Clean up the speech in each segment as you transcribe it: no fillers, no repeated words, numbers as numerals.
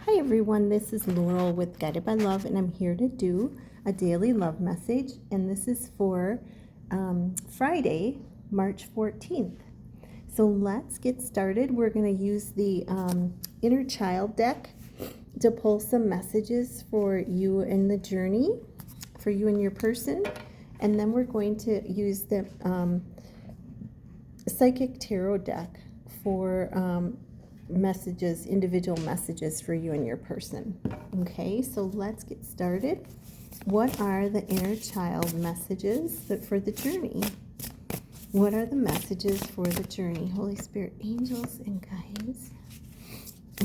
Hi everyone, this is Laurel with Guided by Love, and I'm here to do a daily love message, and this is for Friday, March 14th. So let's get started. We're going to use the Inner Child deck to pull some messages for you in the journey, for you and your person, and then we're going to use the Psychic Tarot deck for messages, individual messages for you and your person. Okay, so let's get started. What are the inner child messages for the journey? What are the messages for the journey? Holy Spirit, angels, and guides.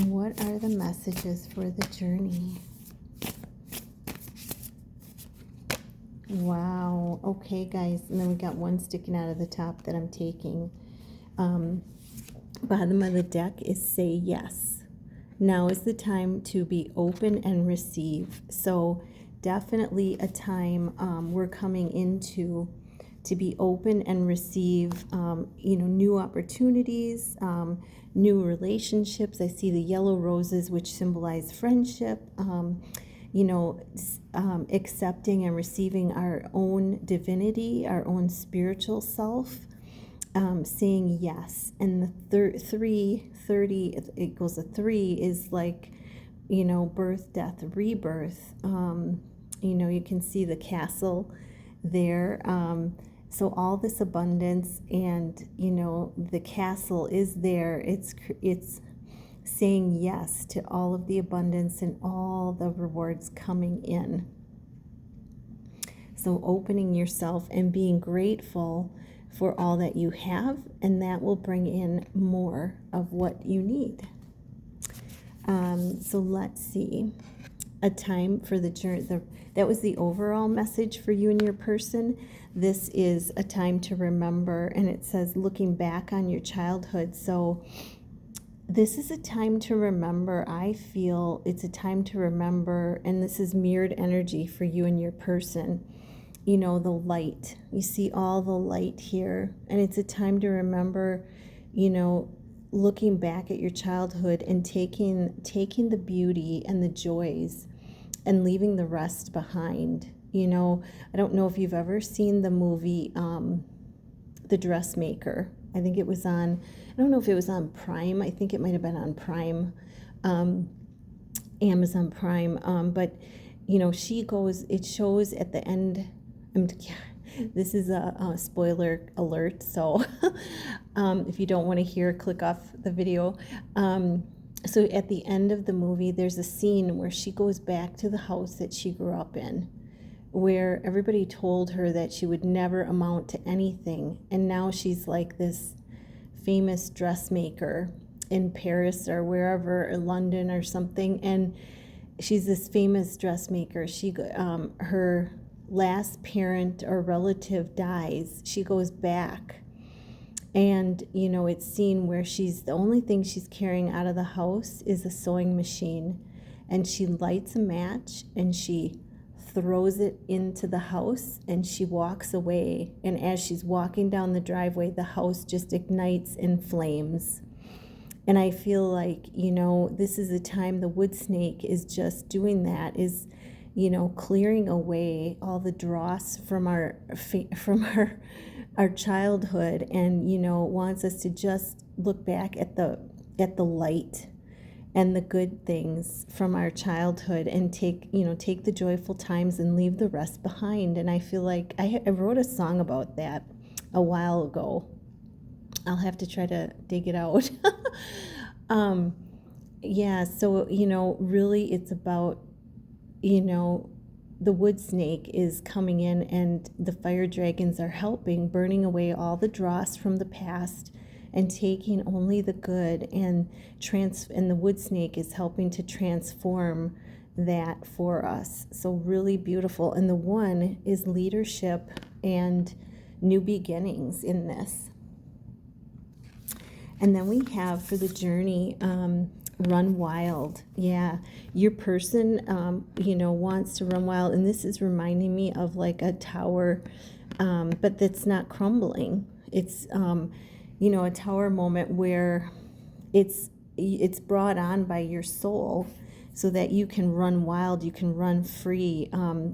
What are the messages for the journey? Wow. Okay, guys. And then we got one sticking out of the top that I'm taking. Bottom of the deck is say yes. Now is the time to be open and receive. So definitely a time we're coming into to be open and receive, new opportunities, new relationships. I see the yellow roses, which symbolize friendship, accepting and receiving our own divinity, our own spiritual self. Saying yes. And the 3:30 equals a 3 is like, birth, death, rebirth. You can see the castle there. So all this abundance, and the castle is there. It's saying yes to all of the abundance and all the rewards coming in. So opening yourself and being grateful for all that you have, and that will bring in more of what you need. So let's see. A time for the journey. That was the overall message for you and your person. This is a time to remember, and it says looking back on your childhood. So this is a time to remember. I feel it's a time to remember, and this is mirrored energy for you and your person. The light. You see all the light here. And it's a time to remember, looking back at your childhood and taking the beauty and the joys and leaving the rest behind. I don't know if you've ever seen the movie The Dressmaker. I think it was on, I don't know if it was on Prime. I think it might have been on Prime, Amazon Prime. But, it shows at the end. This is a spoiler alert, so if you don't want to hear, click off the video. So at the end of the movie, there's a scene where she goes back to the house that she grew up in, where everybody told her that she would never amount to anything, and now she's like this famous dressmaker in Paris or wherever, or London or something, and she's this famous dressmaker. Her last parent or relative dies. She goes back, and it's seen where the only thing she's carrying out of the house is a sewing machine, and she lights a match and she throws it into the house and she walks away, and as she's walking down the driveway, the house just ignites in flames. And I feel like this is a time the wood snake is just doing that, is clearing away all the dross from our childhood, and wants us to just look back at the light and the good things from our childhood, and take the joyful times and leave the rest behind. And I feel like I wrote a song about that a while ago. I'll have to try to dig it out. So really it's about, the wood snake is coming in, and the fire dragons are helping, burning away all the dross from the past and taking only the good, and the wood snake is helping to transform that for us. So really beautiful. And the one is leadership and new beginnings in this. And then we have for the journey, run wild. Yeah, your person wants to run wild, and this is reminding me of like a tower, but that's not crumbling. It's a tower moment where it's brought on by your soul so that you can run wild, you can run free,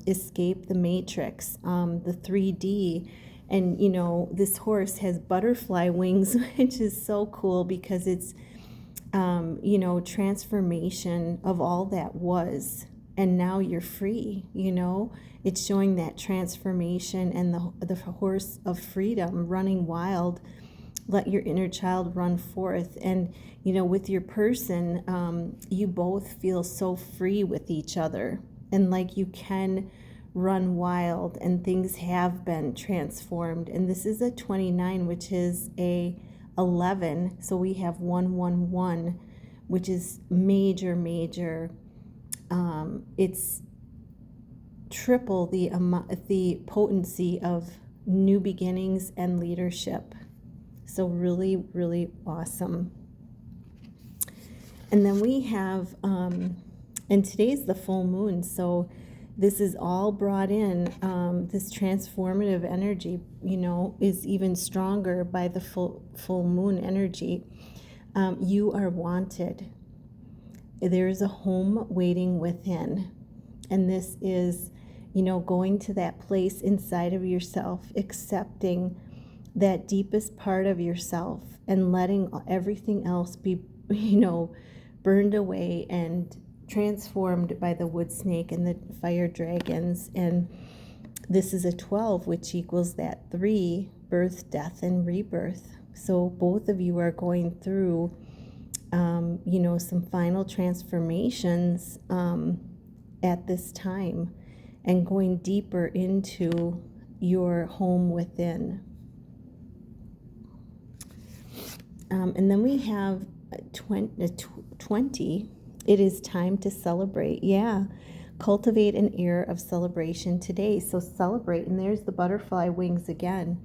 escape the matrix, the 3D. And, you know, this horse has butterfly wings, which is so cool because it's, you know, transformation of all that was. And now you're free, you know. It's showing that transformation and the horse of freedom running wild. Let your inner child run forth. And, you know, with your person, you both feel so free with each other. And like you can run wild and things have been transformed. And this is a 29, which is a 11. So we have 111, which is major. It's triple the potency of new beginnings and leadership. So really awesome. And then we have, and today's the full moon, so this is all brought in, this transformative energy, you know, is even stronger by the full moon energy. You are wanted. There is a home waiting within. And this is, you know, going to that place inside of yourself, accepting that deepest part of yourself and letting everything else be, you know, burned away and transformed by the wood snake and the fire dragons. And this is a 12, which equals that 3, birth, death, and rebirth. So both of you are going through, you know, some final transformations at this time and going deeper into your home within. And then we have 20. It is time to celebrate. Yeah. Cultivate an air of celebration today. So celebrate. And there's the butterfly wings again.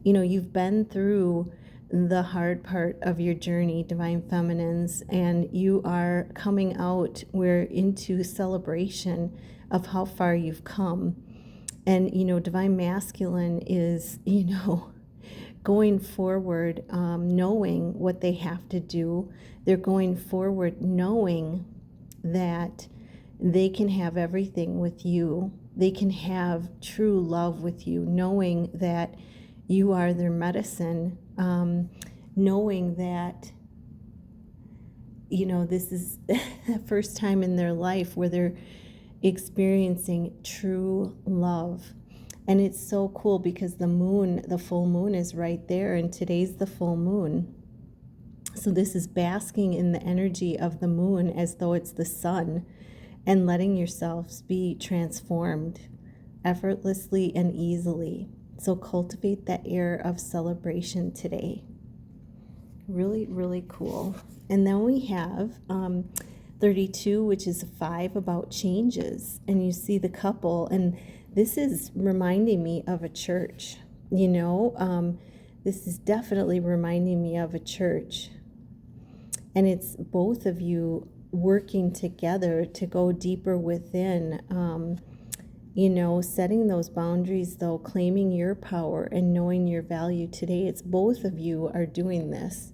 You know, you've been through the hard part of your journey, Divine Feminines, and you are coming out. We're into celebration of how far you've come. And, you know, Divine Masculine is, you know, going forward, knowing what they have to do. They're going forward knowing that they can have everything with you. They can have true love with you, knowing that you are their medicine, knowing that, you know, this is the first time in their life where they're experiencing true love. And it's so cool because the moon, the full moon is right there, and today's the full moon. So this is basking in the energy of the moon as though it's the sun, and letting yourselves be transformed effortlessly and easily. So cultivate that air of celebration today. Really cool. And then we have 32, which is a 5, about changes. And you see the couple, and this is reminding me of a church. You know, this is definitely reminding me of a church. And it's both of you working together to go deeper within, you know, setting those boundaries, though, claiming your power and knowing your value today. It's both of you are doing this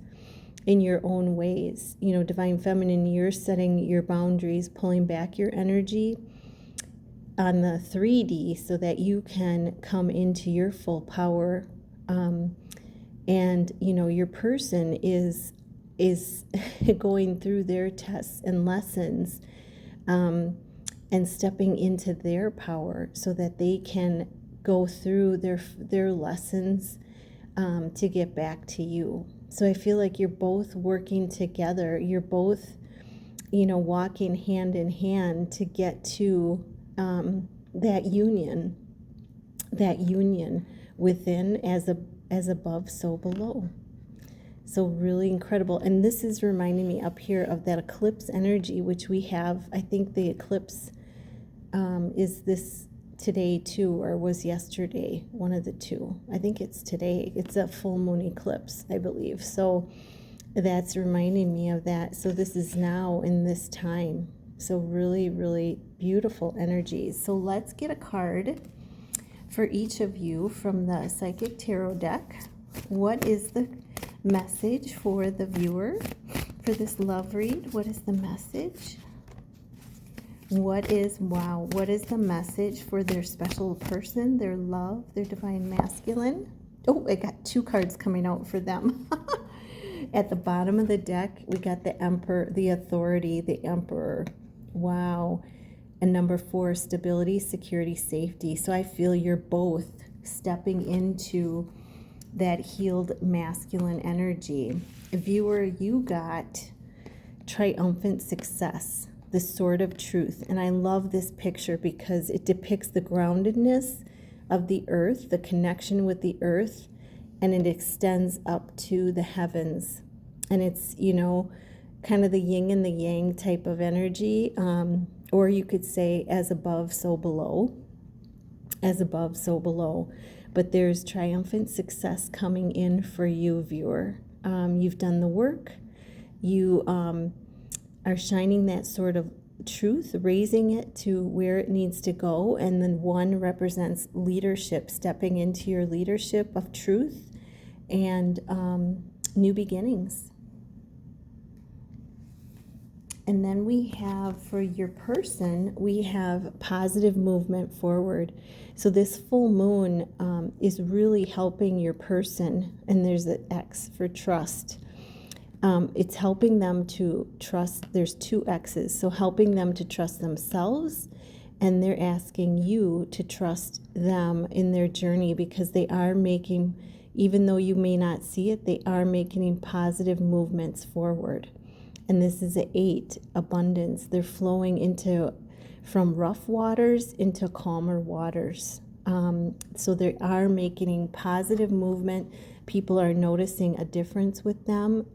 in your own ways. You know, Divine Feminine, you're setting your boundaries, pulling back your energy on the 3D so that you can come into your full power. And, you know, your person is going through their tests and lessons, and stepping into their power so that they can go through their lessons, to get back to you. So I feel like you're both working together. You're both, you know, walking hand in hand to get to that union within, as above, so below. So really incredible. And this is reminding me up here of that eclipse energy, which we have. I think the eclipse is this today too, or was yesterday, one of the two. I think it's today. It's a full moon eclipse, I believe. So that's reminding me of that. So this is now in this time. So really beautiful energies. So let's get a card for each of you from the Psychic Tarot deck. What is the message for the viewer for this love read? What is the message? What is the message for their special person, their love, their divine masculine? Oh, I got 2 cards coming out for them. At the bottom of the deck, we got the Emperor, the Authority, the Emperor. Wow. And number 4, stability, security, safety. So I feel you're both stepping into that healed masculine energy. Viewer, you got triumphant success, the sword of truth. And I love this picture because it depicts the groundedness of the earth, the connection with the earth, and it extends up to the heavens. And it's, kind of the yin and the yang type of energy. Or you could say, as above, so below. As above, so below. But there's triumphant success coming in for you, viewer. You've done the work. You are shining that sword of truth, raising it to where it needs to go. And then 1 represents leadership, stepping into your leadership of truth and new beginnings. And then we have, for your person, we have positive movement forward. So this full moon is really helping your person. And there's an X for trust. It's helping them to trust. There's 2 X's. So helping them to trust themselves. And they're asking you to trust them in their journey, because they are making, even though you may not see it, they are making positive movements forward. And this is an 8, abundance. They're flowing from rough waters into calmer waters. So they are making positive movement. People are noticing a difference with them.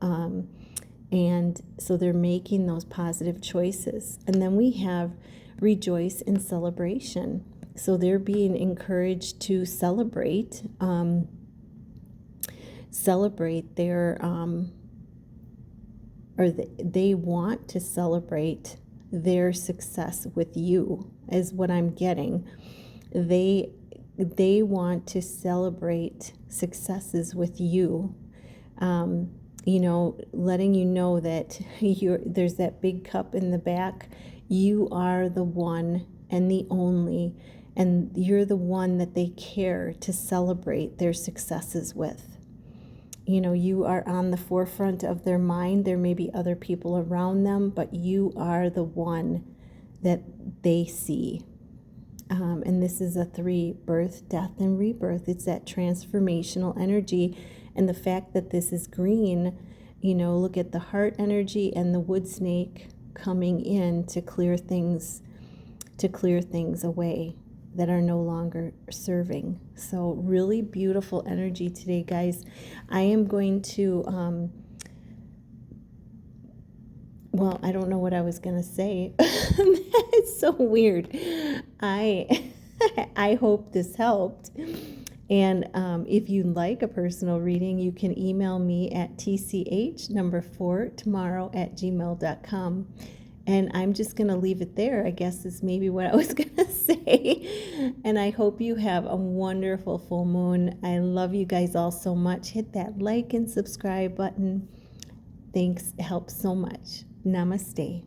And so they're making those positive choices. And then we have rejoice in celebration. So they're being encouraged to celebrate their they want to celebrate their success with you, is what I'm getting. They want to celebrate successes with you, letting you know that there's that big cup in the back. You are the one and the only, and you're the one that they care to celebrate their successes with. You are on the forefront of their mind. There may be other people around them, but you are the one that they see. And this is a 3, birth, death, and rebirth. It's that transformational energy. And the fact that this is green, look at the heart energy and the wood snake coming in to clear things away that are no longer serving. So really beautiful energy today, guys. I am going to, I don't know what I was going to say. It's so weird. I hope this helped. And if you'd like a personal reading, you can email me at tch4tomorrow@gmail.com. And I'm just going to leave it there. I guess is maybe what I was going to say. And I hope you have a wonderful full moon. I love you guys all so much. Hit that like and subscribe button. Thanks. It helps so much. Namaste.